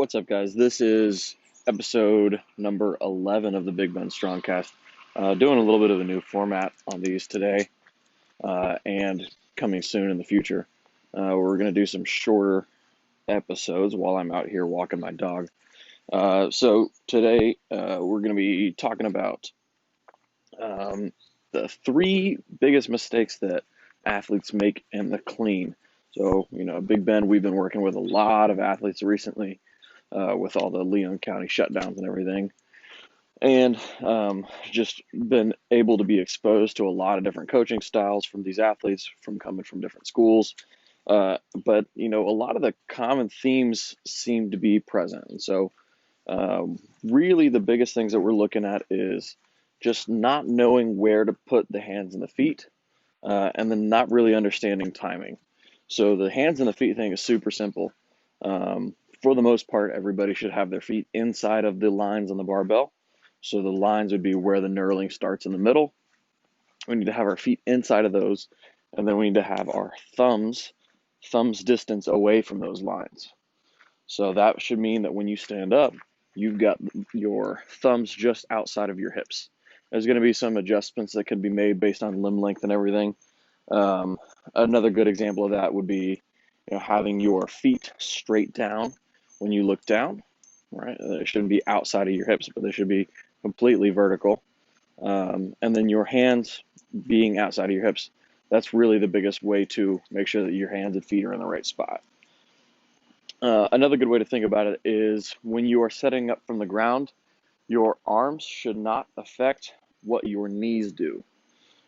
What's up, guys? This is episode number 11 of the Big Ben Strongcast. Doing a little bit of a new format on these today, and coming soon in the future. We're going to do some shorter episodes while I'm out here walking my dog. So today, we're going to be talking about the three biggest mistakes that athletes make in the clean. So, Big Ben, we've been working with a lot of athletes recently, with all the Leon County shutdowns and everything. And just been able to be exposed to a lot of different coaching styles from these athletes from coming from different schools. But, a lot of the common themes seem to be present. And so, really, the biggest things that we're looking at is just not knowing where to put the hands and the feet, and then not really understanding timing. So, the hands and the feet thing is super simple. For the most part, everybody should have their feet inside of the lines on the barbell. So the lines would be where the knurling starts in the middle. We need to have our feet inside of those, and then we need to have our thumbs distance away from those lines. So that should mean that when you stand up, you've got your thumbs just outside of your hips. There's going to be some adjustments that could be made based on limb length and everything. Another good example of that would be, having your feet straight down when you look down, right? They shouldn't be outside of your hips, but they should be completely vertical. And then your hands being outside of your hips, that's really the biggest way to make sure that your hands and feet are in the right spot. Another good way to think about it is when you are setting up from the ground, your arms should not affect what your knees do.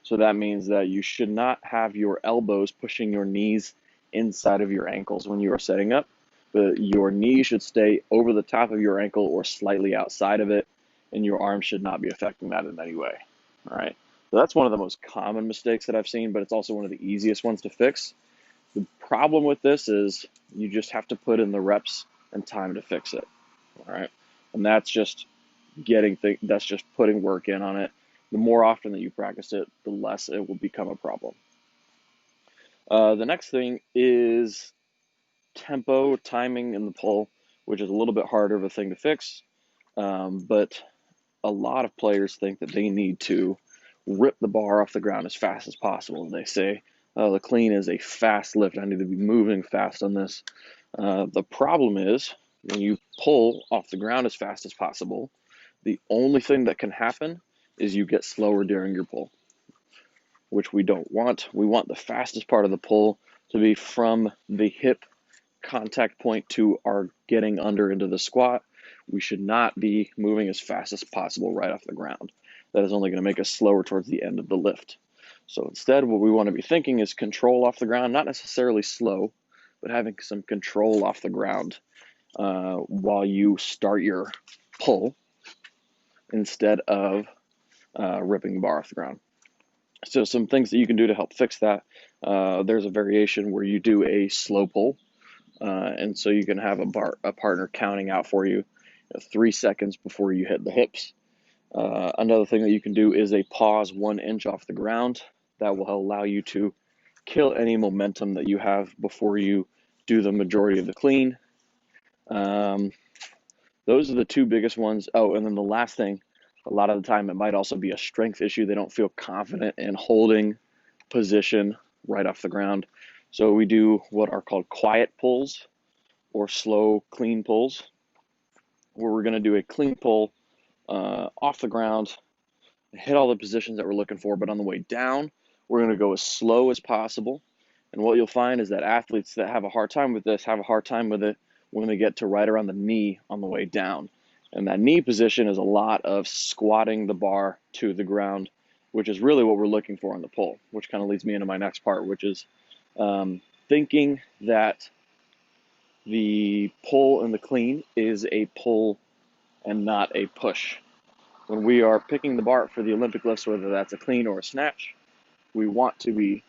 So that means that you should not have your elbows pushing your knees inside of your ankles when you are setting up, but your knee should stay over the top of your ankle or slightly outside of it, and your arms should not be affecting that in any way. All right. So that's one of the most common mistakes that I've seen, but it's also one of the easiest ones to fix. The problem with this is you just have to put in the reps and time to fix it. All right. And that's just that's just putting work in on it. The more often that you practice it, the less it will become a problem. The next thing is tempo, timing in the pull, which is a little bit harder of a thing to fix. But a lot of players think that they need to rip the bar off the ground as fast as possible. They say, the clean is a fast lift. I need to be moving fast on this. The problem is when you pull off the ground as fast as possible, the only thing that can happen is you get slower during your pull, which we don't want. We want the fastest part of the pull to be from the hip contact point to our getting under into the squat. We should not be moving as fast as possible right off the ground. That is only going to make us slower towards the end of the lift. So instead, what we want to be thinking is control off the ground, not necessarily slow, but having some control off the ground while you start your pull instead of ripping the bar off the ground. So some things that you can do to help fix that. There's a variation where you do a slow pull. And so you can have a partner counting out for you, 3 seconds before you hit the hips. Another thing that you can do is a pause 1 inch off the ground. That will allow you to kill any momentum that you have before you do the majority of the clean. Those are the two biggest ones. Oh, and then the last thing, a lot of the time it might also be a strength issue. They don't feel confident in holding position right off the ground. So we do what are called quiet pulls or slow clean pulls, where we're going to do a clean pull off the ground, hit all the positions that we're looking for, but on the way down, we're going to go as slow as possible. And what you'll find is that athletes that have a hard time with this have a hard time with it when they get to right around the knee on the way down. And that knee position is a lot of squatting the bar to the ground, which is really what we're looking for on the pull, which kind of leads me into my next part, which is thinking that the pull and the clean is a pull and not a push. When we are picking the bar for the Olympic lifts, whether that's a clean or a snatch, we want to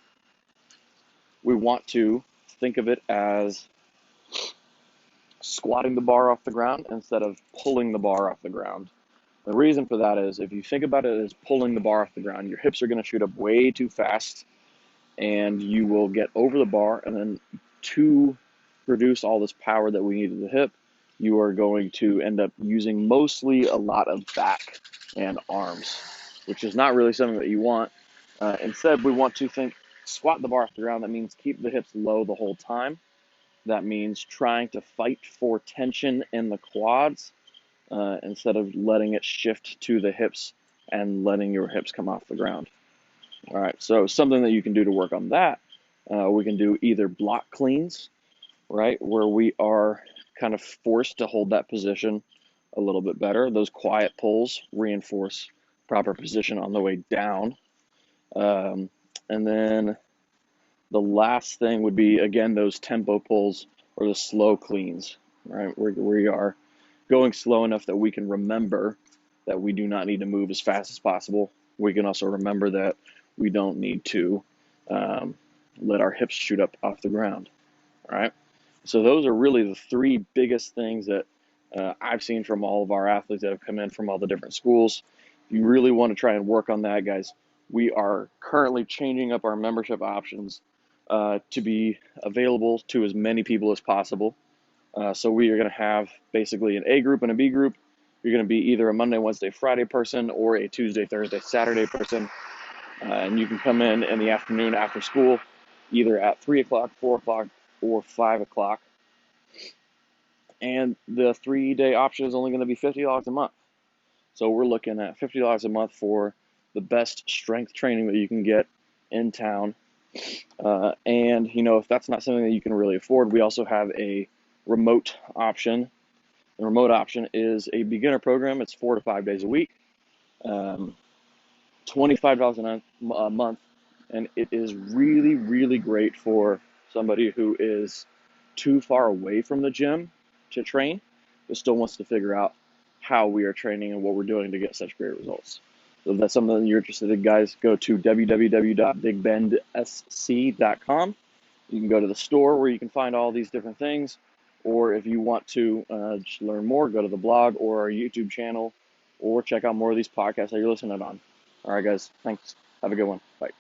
think of it as squatting the bar off the ground instead of pulling the bar off the ground. The reason for that is if you think about it as pulling the bar off the ground, your hips are going to shoot up way too fast, and you will get over the bar, and then to produce all this power that we need at the hip, you are going to end up using mostly a lot of back and arms, which is not really something that you want. Instead, we want to think squat the bar off the ground. That means keep the hips low the whole time. That means trying to fight for tension in the quads instead of letting it shift to the hips and letting your hips come off the ground. All right, so something that you can do to work on that, we can do either block cleans, right, where we are kind of forced to hold that position a little bit better. Those quiet pulls reinforce proper position on the way down. And then the last thing would be, again, those tempo pulls or the slow cleans, right, where we are going slow enough that we can remember that we do not need to move as fast as possible. We can also remember that we don't need to let our hips shoot up off the ground, all right? So those are really the three biggest things that I've seen from all of our athletes that have come in from all the different schools. If you really want to try and work on that, guys, we are currently changing up our membership options to be available to as many people as possible. So we are going to have basically an A group and a B group. You're going to be either a Monday, Wednesday, Friday person or a Tuesday, Thursday, Saturday person. And you can come in the afternoon after school, either at 3 o'clock, 4 o'clock, or 5 o'clock. And the 3-day option is only going to be $50 a month. So we're looking at $50 a month for the best strength training that you can get in town. And, if that's not something that you can really afford, we also have a remote option. The remote option is a beginner program. It's 4 to 5 days a week, $25 a month, and it is really, really great for somebody who is too far away from the gym to train, but still wants to figure out how we are training and what we're doing to get such great results. So if that's something that you're interested in, guys, go to www.bigbendsc.com. You can go to the store where you can find all these different things, or if you want to just learn more, go to the blog or our YouTube channel, or check out more of these podcasts that you're listening on. All right, guys, thanks. Have a good one. Bye.